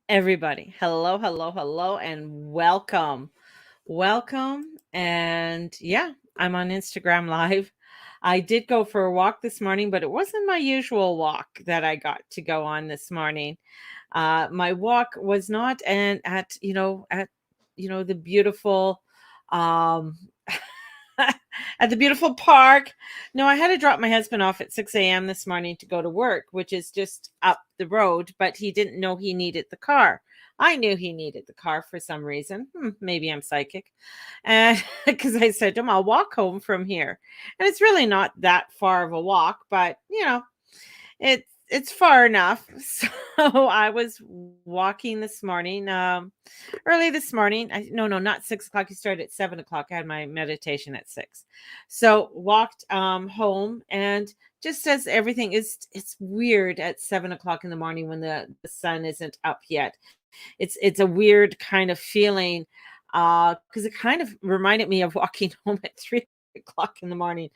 Everybody. Hello, hello, hello, and welcome. Welcome. And yeah, I'm on Instagram Live. I did go for a walk this morning, but it wasn't my usual walk that I got to go on this morning. My walk was not at the beautiful um at the beautiful park. No, I had to drop my husband off at 6 a.m. this morning to go to work, which is just up the road, but he didn't know he needed the car. I knew he needed the car for some reason. Maybe I'm psychic. And because I said to him, I'll walk home from here. And it's really not that far of a walk, but it's far enough. So I was walking this morning, early this morning. No, not 6 o'clock. You started at 7 o'clock. I had my meditation at 6. So walked home, and just as everything is, it's weird at 7 o'clock in the morning when the sun isn't up yet. It's a weird kind of feeling, because it kind of reminded me of walking home at 3 o'clock in the morning.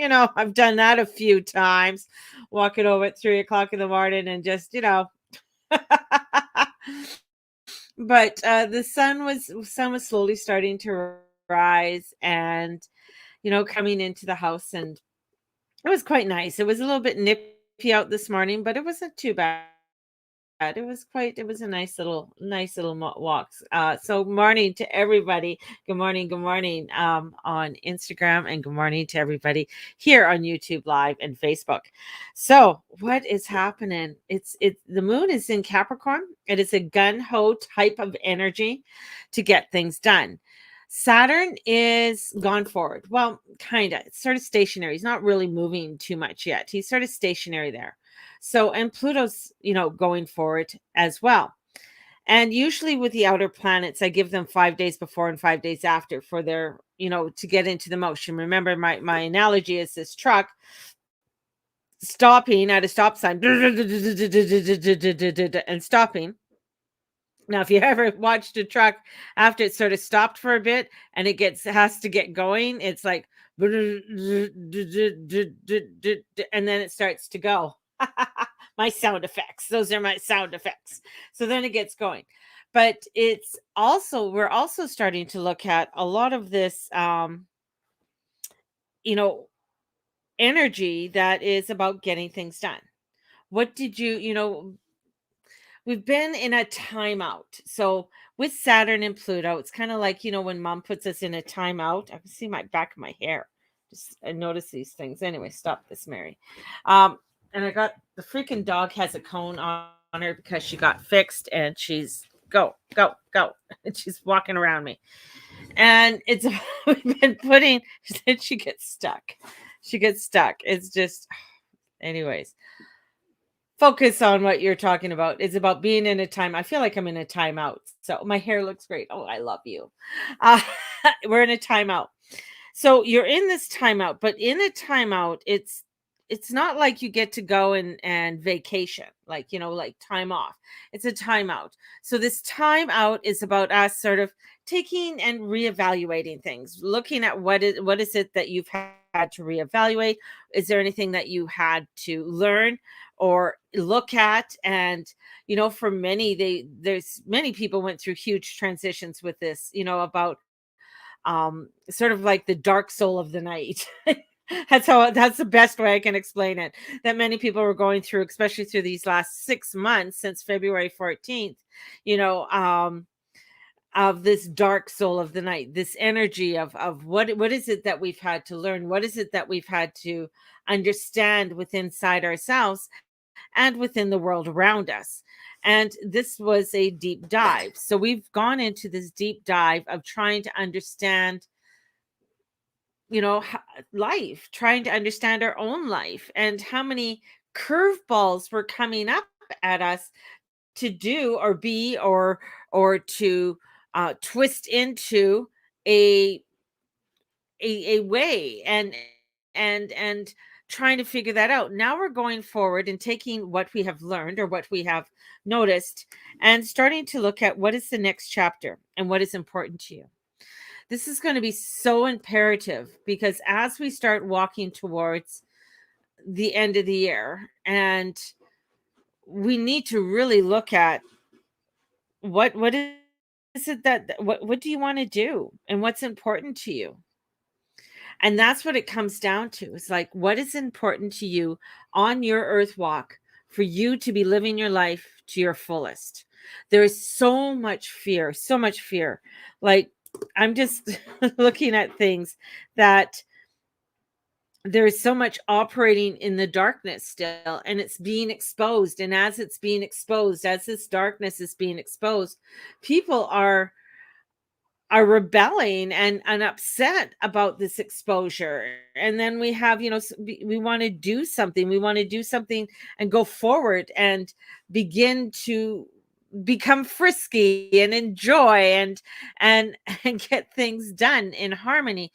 I've done that a few times, walking home at 3 o'clock in the morning and just, but the sun was slowly starting to rise, and coming into the house, and it was quite nice. It was a little bit nippy out this morning, but it wasn't too bad. It was a nice little walks. So morning to everybody. Good morning, on Instagram, and good morning to everybody here on YouTube Live and Facebook. So what is happening? The moon is in Capricorn. It is a gun ho type of energy to get things done. Saturn is gone forward. Well, kind of. It's sort of stationary. He's not really moving too much yet. He's sort of stationary there. So, and Pluto's, going forward as well. And usually with the outer planets, I give them 5 days before and 5 days after for their, to get into the motion. Remember, my analogy is this truck stopping at a stop sign and stopping. Now, if you ever watched a truck after it sort of stopped for a bit and has to get going, it's like, and then it starts to go. My sound effects. Those are my sound effects. So then it gets going. But we're also starting to look at a lot of this, you know, energy that is about getting things done. What did we've been in a timeout. So with Saturn and Pluto, it's kind of like, when mom puts us in a timeout. I can see my back of my hair. Just I notice these things. Anyway, stop this, Mary. And I got the freaking dog has a cone on her because she got fixed, and she's go, go, go. And she's walking around me. And it's we've been putting she gets stuck. She gets stuck. It's just anyways, focus on what you're talking about. It's about being in a time. I feel like I'm in a timeout. So my hair looks great. Oh, I love you. Uh, we're in a timeout. So you're in this timeout, but in a timeout, it's not like you get to go and vacation, like like time off. It's a timeout. So this timeout is about us sort of taking and reevaluating things, looking at what is it that you've had to reevaluate. Is there anything that you had to learn or look at? And for many, there's many people went through huge transitions with this, about sort of like the dark soul of the night. That's the best way I can explain it, that many people were going through, especially through these last 6 months since February 14th, you know of this dark soul of the night, this energy of what is it that we've had to learn, what is it that we've had to understand within inside ourselves and within the world around us. And this was a deep dive. So we've gone into this deep dive of trying to understand, life, trying to understand our own life, and how many curveballs were coming up at us to do or be or to twist into a a way, and trying to figure that out. Now we're going forward and taking what we have learned or what we have noticed, and starting to look at what is the next chapter and what is important to you. This is going to be so imperative, because as we start walking towards the end of the year, and we need to really look at What is it what do you want to do and what's important to you? And that's what it comes down to. It's like, what is important to you on your earth walk for you to be living your life to your fullest? There is so much fear, so much fear. Like, I'm just looking at things that there's so much operating in the darkness still, and it's being exposed. And as it's being exposed, as this darkness is being exposed, people are rebelling and upset about this exposure. And then we have, we want to do something. We want to do something and go forward and begin to become frisky and enjoy and and get things done in harmony.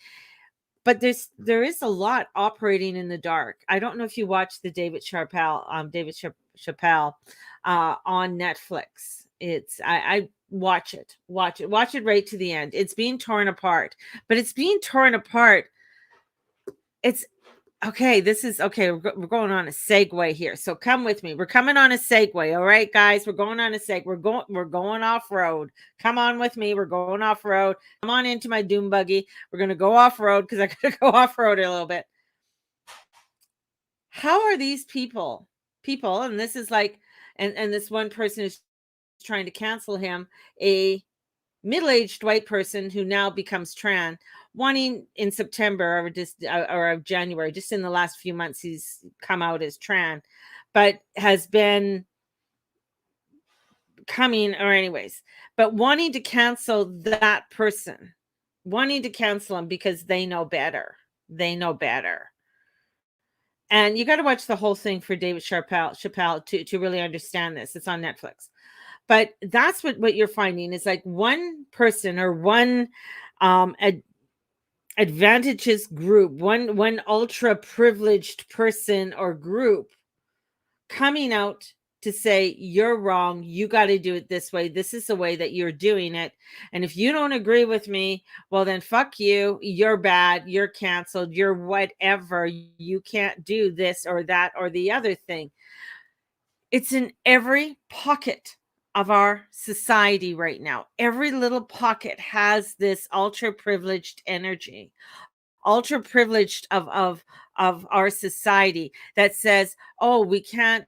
But there is a lot operating in the dark. I don't know if you watch the David Chappelle on Netflix. I watch it right to the end. It's being torn apart, but it's being torn apart. It's okay. This is okay. We're going on a segue here, so come with me. We're coming on a segue. All right, guys, we're going on a segue. We're going off road. Come on with me. We're going off road. Come on into my doom buggy. We're gonna go off road because I gotta go off road a little bit. How are these people? And this is like, and this one person is trying to cancel him, a middle-aged white person who now becomes trans, wanting in September or January, just in the last few months, he's come out as trans, but has been coming, or anyways, but wanting to cancel that person, wanting to cancel him because they know better. They know better. And you got to watch the whole thing for David Chappelle to really understand this. It's on Netflix. But that's what you're finding is like one person or one advantageous group, one ultra privileged person or group coming out to say you're wrong, you got to do it this way, this is the way that you're doing it, and if you don't agree with me, well then fuck you, you're bad, you're canceled, you're whatever, you can't do this or that or the other thing. It's in every pocket of our society right now. Every little pocket has this ultra privileged energy, ultra privileged of our society that says, "Oh, we can't,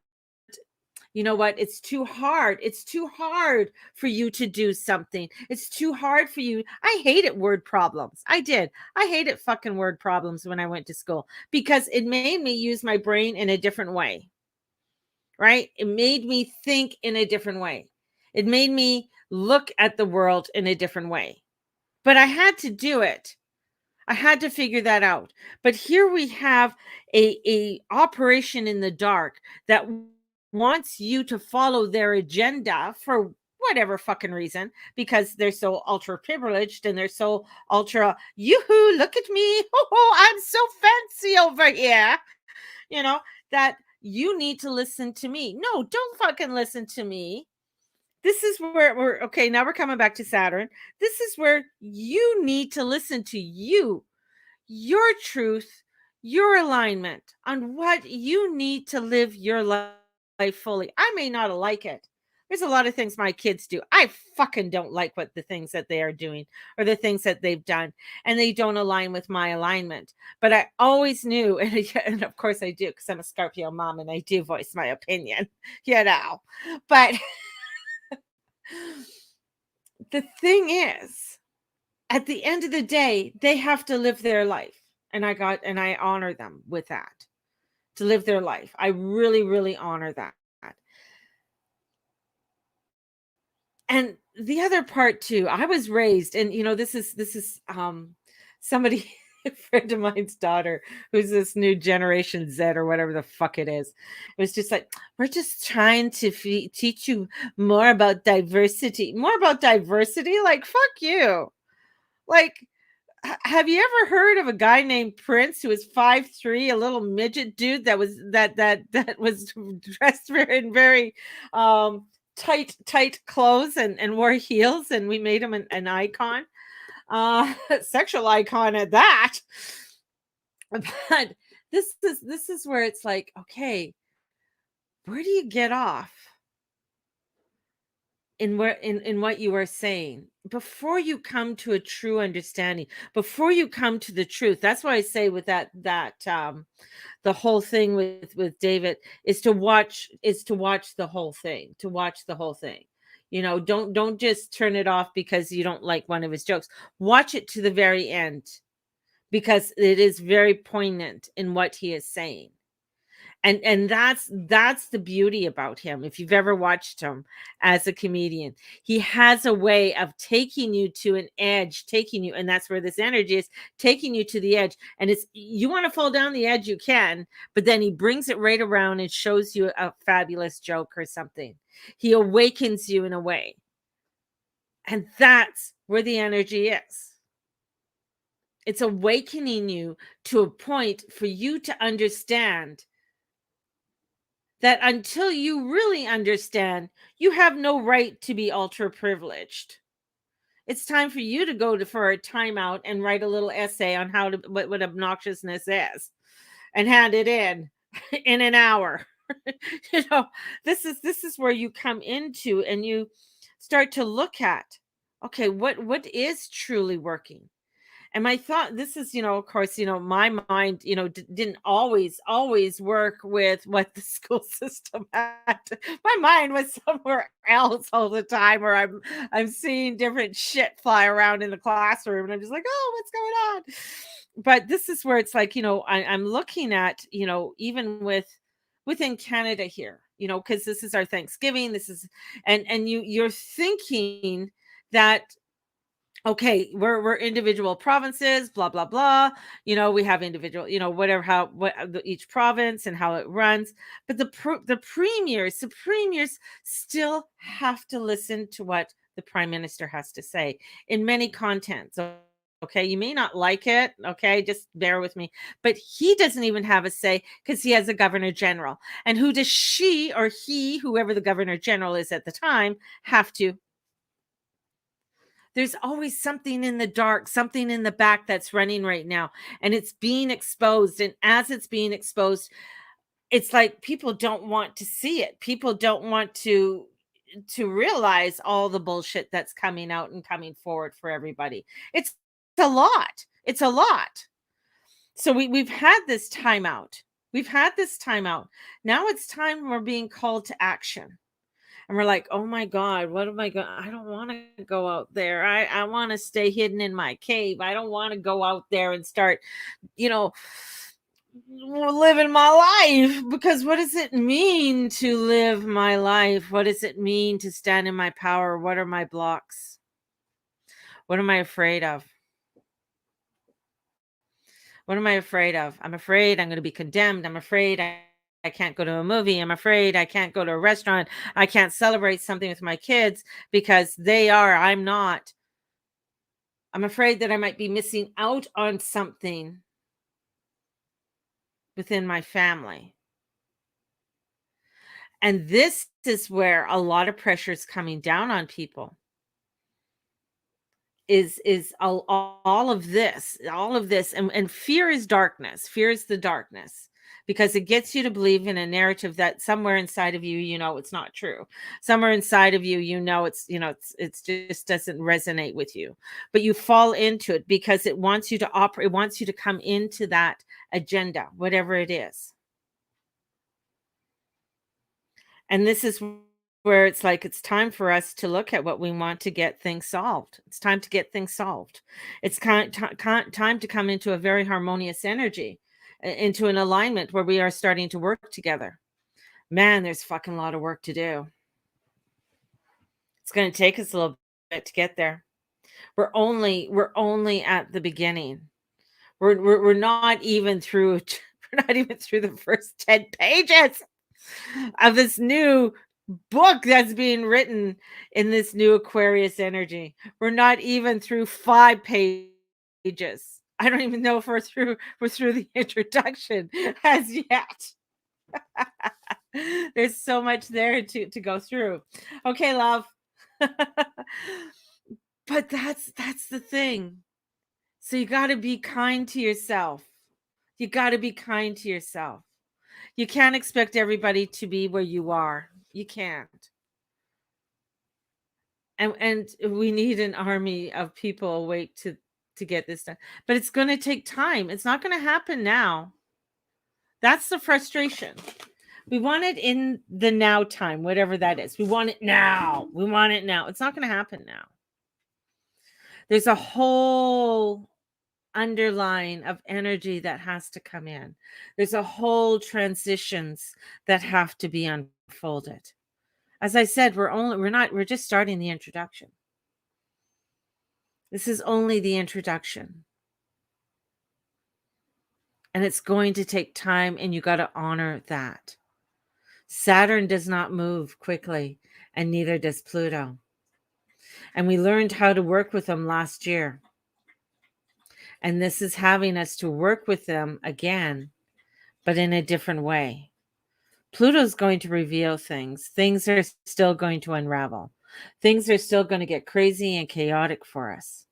you know what? It's too hard. It's too hard for you to do something. It's too hard for you." I hated word problems. I did. I hated fucking word problems when I went to school because it made me use my brain in a different way, right? It made me think in a different way. It made me look at the world in a different way. But I had to do it. I had to figure that out. But here we have a operation in the dark that wants you to follow their agenda for whatever fucking reason, because they're so ultra privileged and they're so ultra yoo-hoo, look at me. Oh, I'm so fancy over here. You know, that you need to listen to me. No, don't fucking listen to me. This is where we're okay. Now we're coming back to Saturn. This is where you need to listen to you, your truth, your alignment on what you need to live your life fully. I may not like it. There's a lot of things my kids do. I fucking don't like what the things that they are doing or the things that they've done, and they don't align with my alignment. But I always knew, and of course I do, because I'm a Scorpio mom and I do voice my opinion, you know. But the thing is, at the end of the day, they have to live their life. And I honor them with that, to live their life. I really, really honor that. And the other part too, I was raised, and this is somebody, a friend of mine's daughter, who's this new generation Z or whatever the fuck it is. It was just like, we're just trying to teach you more about diversity. More about diversity? Like, fuck you. Like, have you ever heard of a guy named Prince who was 5'3", a little midget dude that was dressed in very tight clothes and wore heels, and we made him an icon, sexual icon at that. But this is where it's like, okay, where do you get off? in what you are saying, before you come to a true understanding, before you come to the truth. That's why I say with that the whole thing with David is to watch the whole thing, to watch the whole thing. Don't just turn it off because you don't like one of his jokes. Watch it to the very end, because it is very poignant in what he is saying. And that's the beauty about him. If you've ever watched him as a comedian, he has a way of taking you to an edge, taking you, and that's where this energy is, taking you to the edge. And it's, you want to fall down the edge, you can, but then he brings it right around and shows you a fabulous joke or something. He awakens you in a way, and that's where the energy is. It's awakening you to a point for you to understand that until you really understand, you have no right to be ultra privileged. It's time for you to go for a timeout and write a little essay on what obnoxiousness is, and hand it in an hour. you know, this is where you come into, and you start to look at, okay, what is truly working. And my thought, this is, of course, my mind, didn't always work with what the school system had. My mind was somewhere else all the time, or I'm seeing different shit fly around in the classroom, and I'm just like, oh, what's going on? But this is where it's like, I'm looking at, even within Canada here, because this is our Thanksgiving. This is, and you're thinking that, okay, we're individual provinces, blah blah blah. We have individual, whatever, each province and how it runs. But the premiers still have to listen to what the prime minister has to say in many contents. Okay, you may not like it. Okay, just bear with me. But he doesn't even have a say, because he has a governor general. And who does she or he, whoever the governor general is at the time, have to? There's always something in the dark, something in the back that's running right now, and it's being exposed. And as it's being exposed, it's like people don't want to see it. People don't want to realize all the bullshit that's coming out and coming forward for everybody. It's a lot. It's a lot. So we've had this timeout. We've had this timeout. Now it's time we're being called to action. And we're like, oh my God, what am I going? I don't want to go out there. I want to stay hidden in my cave. I don't want to go out there and start, you know, living my life. Because what does it mean to live my life? What does it mean to stand in my power? What are my blocks? What am I afraid of? What am I afraid of? I'm afraid I'm going to be condemned. I'm afraid I can't go to a movie. I'm afraid I can't go to a restaurant. I can't celebrate something with my kids because they are, I'm not. I'm afraid that I might be missing out on something within my family. And this is where a lot of pressure is coming down on people. Is all of this, and fear is darkness. Fear is the darkness, because it gets you to believe in a narrative that somewhere inside of you, it's not true. Somewhere inside of you, it's just doesn't resonate with you, but you fall into it because it wants you to operate. It wants you to come into that agenda, whatever it is. And this is where it's like, it's time for us to look at what we want to get things solved. It's time to get things solved. It's time to come into a very harmonious energy, into an alignment where we are starting to work together. Man, there's fucking a lot of work to do. It's going to take us a little bit to get there. We're only at the beginning. We're not even through we're not even through the first 10 pages of this new book that's being written in this new Aquarius energy. We're not even through 5 pages. I don't even know if we're through the introduction as yet. There's so much there to go through. Okay, love. But that's the thing. So you got to be kind to yourself. You got to be kind to yourself. You can't expect everybody to be where you are. You can't. and we need an army of people awake to get this done. But it's going to take time. It's not going to happen now. That's the frustration. We want it in the now time, whatever that is. We want it now. We want it now. It's not going to happen now. There's a whole underline of energy that has to come in. There's a whole transitions that have to be unfolded. As I said, we're just starting the introduction. This is only the introduction. And it's going to take time, and you got to honor that. Saturn does not move quickly, and neither does Pluto. And we learned how to work with them last year. And this is having us to work with them again, but in a different way. Pluto's going to reveal things. Things are still going to unravel. Things are still going to get crazy and chaotic for us.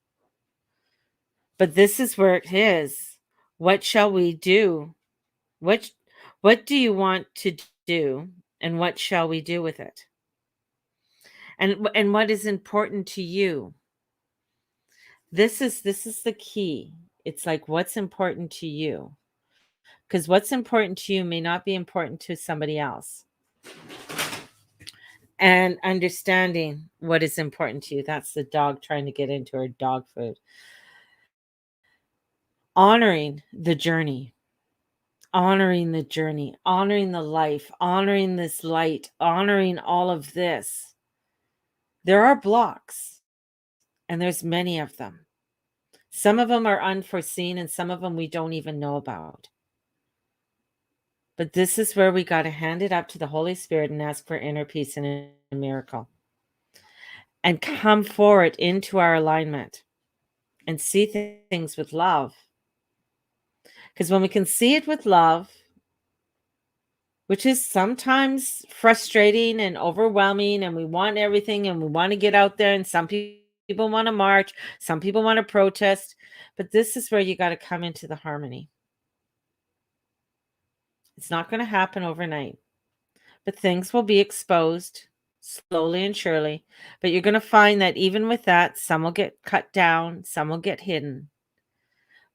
But this is where it is. What shall we do? What do you want to do, and what shall we do with it? And what is important to you? This is the key. It's like, what's important to you? Because what's important to you may not be important to somebody else. And understanding what is important to you. That's the dog trying to get into her dog food. Honoring the journey. Honoring the journey. Honoring the life. Honoring this light. Honoring all of this. There are blocks, and there's many of them. Some of them are unforeseen, and some of them we don't even know about. But this is where we got to hand it up to the Holy Spirit and ask for inner peace and a miracle. And come forward into our alignment and see things with love. Because when we can see it with love, which is sometimes frustrating and overwhelming, and we want everything and we want to get out there, and some people want to march, some people want to protest, but this is where you got to come into the harmony. It's not going to happen overnight, but things will be exposed slowly and surely. But you're going to find that even with that, some will get cut down, some will get hidden.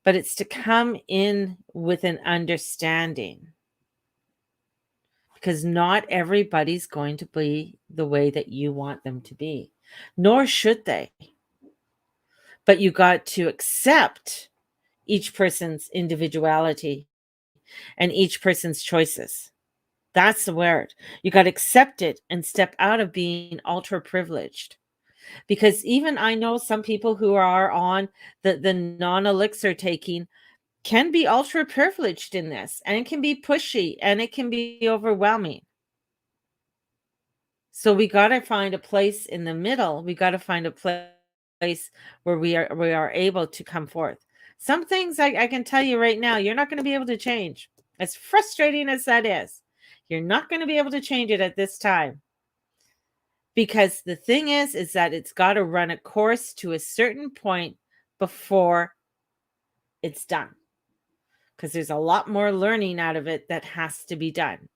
But it's to come in with an understanding, because not everybody's going to be the way that you want them to be, nor should they. But you got to accept each person's individuality and each person's choices. That's the word. You got to accept it and step out of being ultra privileged. Because even I know some people who are on the non-elixir taking can be ultra privileged in this, and it can be pushy, and it can be overwhelming. So we got to find a place in the middle. We got to find a place where we are able to come forth. Some things I can tell you right now, you're not going to be able to change. As frustrating as that is, you're not going to be able to change it at this time. Because the thing is that it's got to run a course to a certain point before it's done. Because there's a lot more learning out of it that has to be done.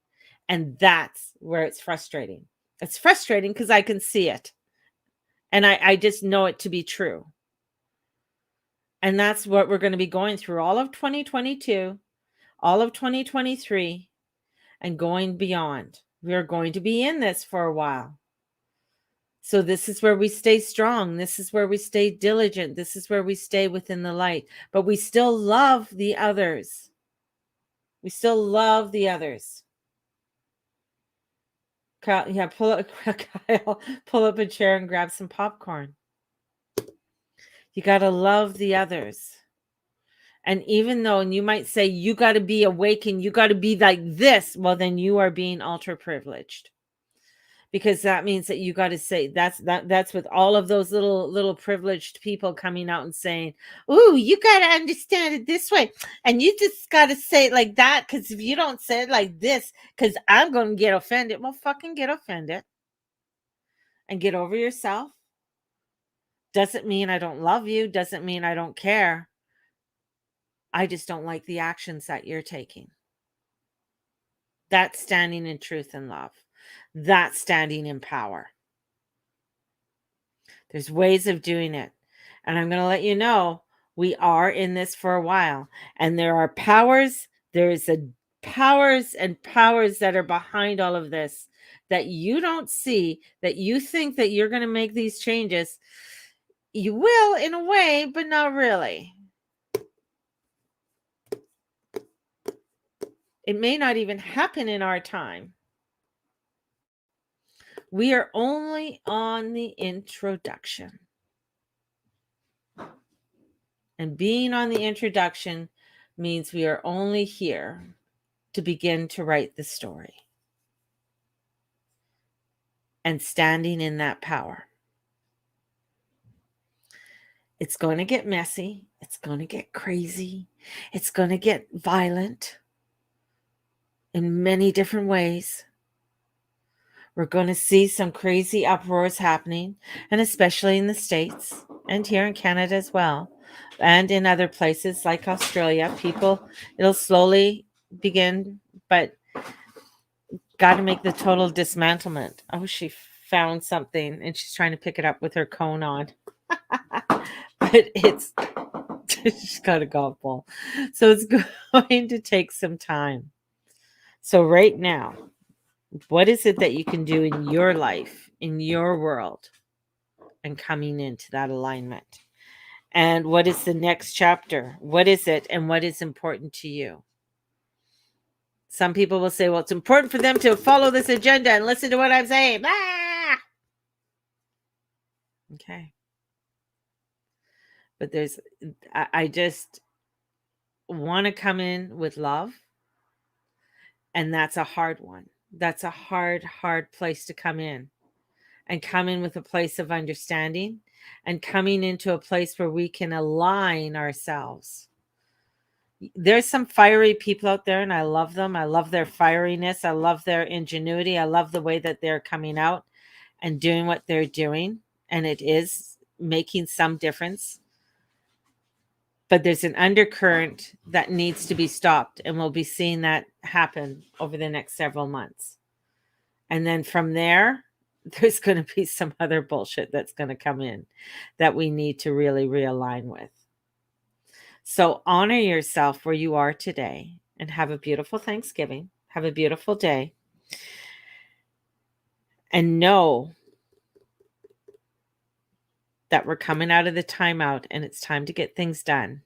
And that's where it's frustrating. It's frustrating because I can see it. And I just know it to be true. And that's what we're going to be going through all of 2022, all of 2023, and going beyond. We are going to be in this for a while. So this is where we stay strong. This is where we stay diligent. This is where we stay within the light. But we still love the others. We still love the others. Kyle, yeah, Kyle, pull up a chair and grab some popcorn. You got to love the others. And even though, and you might say, you got to be awake and you got to be like this, well, then you are being ultra privileged. Because that means that you got to say that's with all of those little privileged people coming out and saying, "Ooh, you got to understand it this way, and you just got to say it like that, because if you don't say it like this, because I'm going to get offended." Well, fucking get offended and get over yourself. Doesn't mean I don't love you. Doesn't mean I don't care. I just don't like the actions that you're taking. That's standing in truth and love. That's standing in power. There's ways of doing it. And I'm going to let you know we are in this for a while. And there are powers, there's a powers and powers that are behind all of this that you don't see, that you think that you're going to make these changes. You will in a way, but not really. It may not even happen in our time. We are only on the introduction. And being on the introduction means we are only here to begin to write the story. And standing in that power. It's going to get messy. It's going to get crazy. It's going to get violent in many different ways. We're going to see some crazy uproars happening, and especially in the States and here in Canada as well, and in other places like Australia. It'll slowly begin, but got to make the total dismantlement. Oh, she found something and she's trying to pick it up with her cone on. But she's got a golf ball. So it's going to take some time. So right now, what is it that you can do in your life, in your world, and coming into that alignment? And what is the next chapter? What is it, and what is important to you? Some people will say, well, it's important for them to follow this agenda and listen to what I'm saying. Ah! Okay. But I just want to come in with love. And that's a hard one. That's a hard place to come in. And come in with a place of understanding and coming into a place where we can align ourselves. There's some fiery people out there, and I love them. I love their fieriness. I love their ingenuity. I love the way that they're coming out and doing what they're doing. And it is making some difference. But there's an undercurrent that needs to be stopped. And we'll be seeing that happen over the next several months. And then from there, there's going to be some other bullshit that's going to come in that we need to really realign with. So honor yourself where you are today and have a beautiful Thanksgiving. Have a beautiful day. And know that we're coming out of the timeout and it's time to get things done.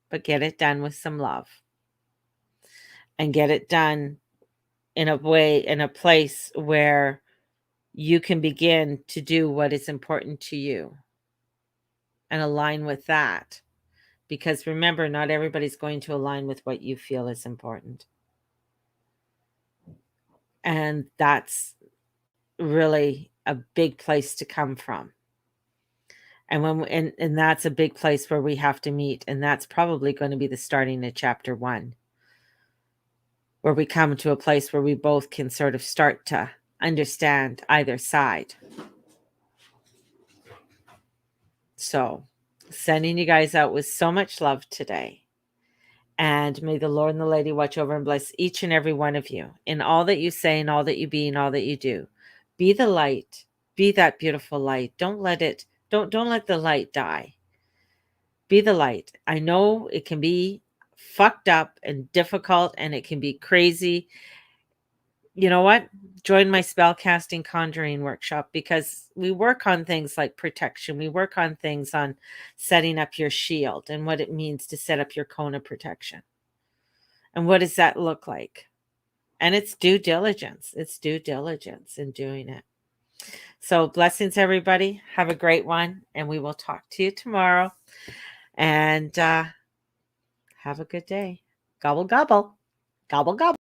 But get it done with some love. And get it done in a place where you can begin to do what is important to you and align with that. Because remember, not everybody's going to align with what you feel is important. And that's really a big place to come from. And that's a big place where we have to meet. And that's probably going to be the starting of chapter 1, where we come to a place where we both can sort of start to understand either side. So, sending you guys out with so much love today. And may the Lord and the Lady watch over and bless each and every one of you in all that you say and all that you be and all that you do. Be the light. Be that beautiful light. Don't let the light die. Be the light. I know it can be fucked up and difficult and it can be crazy. You know what? Join my spellcasting conjuring workshop, because we work on things like protection. We work on things on setting up your shield and what it means to set up your cone of protection. And what does that look like? And it's due diligence. It's due diligence in doing it. So blessings, everybody. Have a great one. And we will talk to you tomorrow. And have a good day. Gobble, gobble. Gobble, gobble.